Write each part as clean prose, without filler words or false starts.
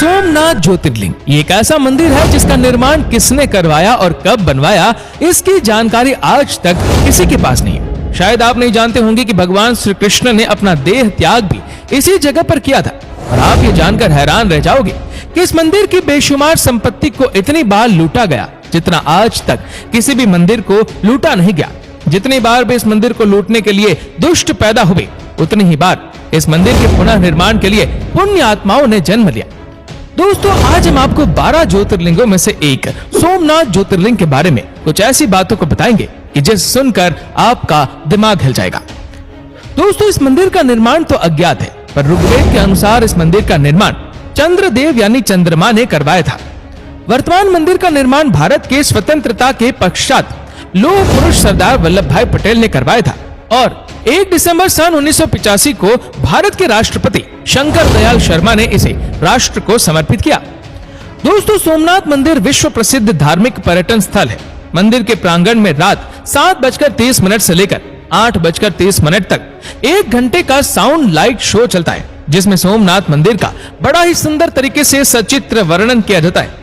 सोमनाथ ज्योतिर्लिंग ये एक ऐसा मंदिर है जिसका निर्माण किसने करवाया और कब बनवाया, इसकी जानकारी आज तक किसी के पास नहीं है। शायद आप नहीं जानते होंगे कि भगवान श्री कृष्ण ने अपना देह त्याग भी इसी जगह पर किया था। और आप ये जानकर हैरान रह जाओगे कि इस मंदिर की बेशुमार संपत्ति को इतनी बार लूटा गया जितना आज तक किसी भी मंदिर को लूटा नहीं गया। जितनी बार भी इस मंदिर को लूटने के लिए दुष्ट पैदा हुए, उतनी ही बार इस मंदिर के पुनः निर्माण के लिए पुण्य आत्माओं ने जन्म लिया। दोस्तों, आज हम आपको 12 ज्योतिर्लिंगों में से एक सोमनाथ ज्योतिर्लिंग के बारे में कुछ ऐसी बातों को बताएंगे कि जिसे सुनकर आपका दिमाग हिल जाएगा। दोस्तों, इस मंदिर का निर्माण तो अज्ञात है, पर ऋग्वेद के अनुसार इस मंदिर का निर्माण चंद्रदेव यानी चंद्रमा ने करवाया था। वर्तमान मंदिर का निर्माण भारत के स्वतंत्रता के पश्चात लौह पुरुष सरदार वल्लभ भाई पटेल ने करवाया था और 1 दिसंबर सन 1985 को भारत के राष्ट्रपति शंकर दयाल शर्मा ने इसे राष्ट्र को समर्पित किया। दोस्तों, सोमनाथ मंदिर विश्व प्रसिद्ध धार्मिक पर्यटन स्थल है। मंदिर के प्रांगण में रात 7:30 से लेकर 8:30 तक 1 घंटे का साउंड लाइट शो चलता है, जिसमें सोमनाथ मंदिर का बड़ा ही सुंदर तरीके से सचित्र वर्णन किया जाता है।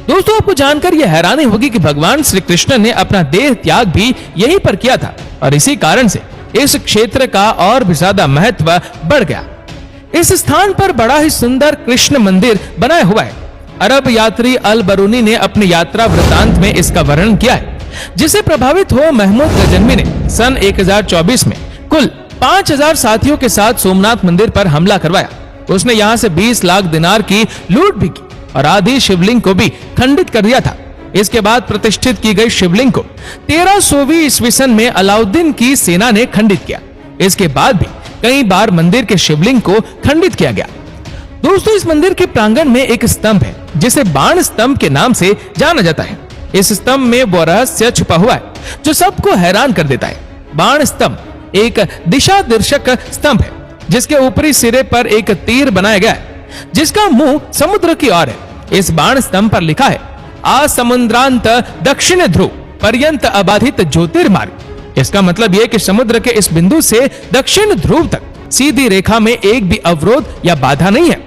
दोस्तों, आपको जानकर यह हैरानी होगी कि भगवान श्री कृष्ण ने अपना देह त्याग भी यहीं पर किया था और इसी कारण से इस क्षेत्र का और भी ज्यादा महत्व बढ़ गया। इस स्थान पर बड़ा ही सुंदर कृष्ण मंदिर बनाया हुआ है। अरब यात्री अल बरूनी ने अपनी यात्रा वृतांत में इसका वर्णन किया है, जिसे प्रभावित हो महमूद गजनवी ने सन 1024 में कुल 5000 साथियों के साथ सोमनाथ मंदिर पर हमला करवाया। उसने यहाँ से 20 लाख दिनार की लूट भी की और आदि शिवलिंग को भी खंडित कर दिया था। इसके बाद प्रतिष्ठित की गई शिवलिंग को 1300वीं ईस्वी सन में अलाउद्दीन की सेना ने खंडित किया। इसके बाद भी कई बार मंदिर के शिवलिंग को खंडित किया गया। दोस्तों, इस मंदिर के प्रांगण में एक स्तंभ है जिसे बाण स्तंभ के नाम से जाना जाता है। इस स्तंभ में वो रहस्य छुपा हुआ है जो सबको हैरान कर देता है। बाण स्तंभ एक दिशा दर्शक स्तंभ है जिसके ऊपरी सिरे पर एक तीर बनाया गया है जिसका मुंह समुद्र की ओर है। इस बाण स्तंभ पर लिखा है आ समुद्रांत दक्षिण ध्रुव पर्यंत अबाधित ज्योतिर्मार्ग। इसका मतलब यह कि समुद्र के इस बिंदु से दक्षिण ध्रुव तक सीधी रेखा में एक भी अवरोध या बाधा नहीं है।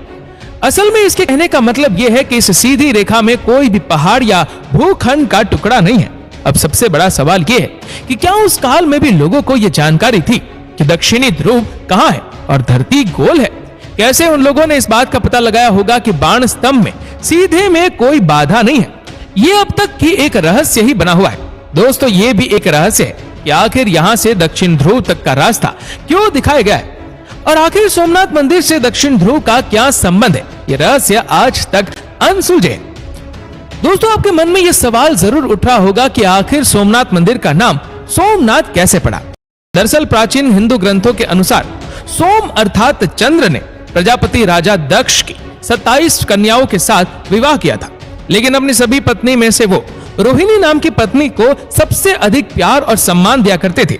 असल में इसके कहने का मतलब यह है कि इस सीधी रेखा में कोई भी पहाड़ या भूखंड का टुकड़ा नहीं है। अब सबसे बड़ा सवाल यह है कि क्या उस काल में भी लोगों को यह जानकारी थी कि दक्षिणी ध्रुव कहां है और धरती गोल है? कैसे उन लोगों ने इस बात का पता लगाया होगा कि बाण स्तंभ में सीधे में कोई बाधा नहीं है? ये अब तक की एक रहस्य ही बना हुआ है। दोस्तों, ये भी एक रहस्य है कि आखिर यहाँ से दक्षिण ध्रुव तक का रास्ता क्यों दिखाया गया है और आखिर सोमनाथ मंदिर से दक्षिण ध्रुव का क्या संबंध है? ये रहस्य आज तक अनसुलझे है। दोस्तों, आपके मन में यह सवाल जरूर उठ रहा होगा कि आखिर सोमनाथ मंदिर का नाम सोमनाथ कैसे पड़ा? दरअसल प्राचीन हिंदू ग्रंथों के अनुसार सोम अर्थात चंद्र ने प्रजापति राजा दक्ष की 27 कन्याओं के साथ विवाह किया था, लेकिन अपनी सभी पत्नी में से वो रोहिणी नाम की पत्नी को सबसे अधिक प्यार और सम्मान दिया करते थे।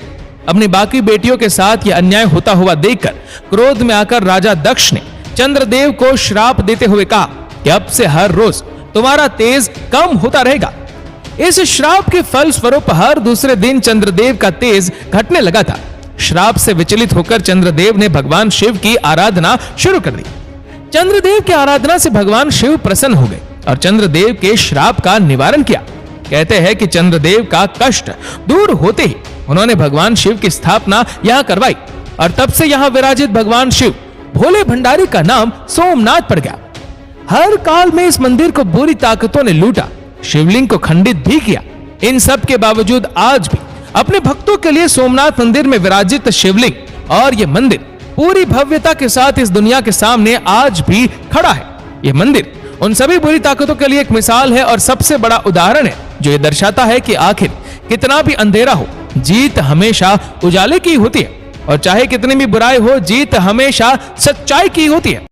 अपनी बाकी बेटियों के साथ यह अन्याय होता हुआ देखकर क्रोध में आकर राजा दक्ष ने चंद्रदेव को श्राप देते हुए कहा कि अब से हर रोज तुम्हारा तेज कम होता रहेगा। इस श्राप के फल स्वरूप हर दूसरे दिन चंद्रदेव का तेज घटने लगा था। श्राप से विचलित होकर चंद्रदेव ने भगवान शिव की आराधना शुरू कर दी। चंद्रदेव की आराधना से भगवान शिव प्रसन्न हो गए और चंद्रदेव के श्राप का निवारण किया। कहते हैं कि चंद्रदेव का कष्ट दूर होते ही उन्होंने भगवान शिव की स्थापना यहाँ करवाई और तब से यहाँ विराजित भगवान शिव भोले भंडारी का नाम सोमनाथ पड़ गया। हर काल में इस मंदिर को बुरी ताकतों ने लूटा, शिवलिंग को खंडित भी किया। इन सब के बावजूद आज भी अपने भक्तों के लिए सोमनाथ मंदिर में विराजित शिवलिंग और ये मंदिर पूरी भव्यता के साथ इस दुनिया के सामने आज भी खड़ा है। ये मंदिर उन सभी बुरी ताकतों के लिए एक मिसाल है और सबसे बड़ा उदाहरण है जो ये दर्शाता है कि आखिर कितना भी अंधेरा हो, जीत हमेशा उजाले की होती है और चाहे कितनी भी बुराई हो, जीत हमेशा सच्चाई की होती है।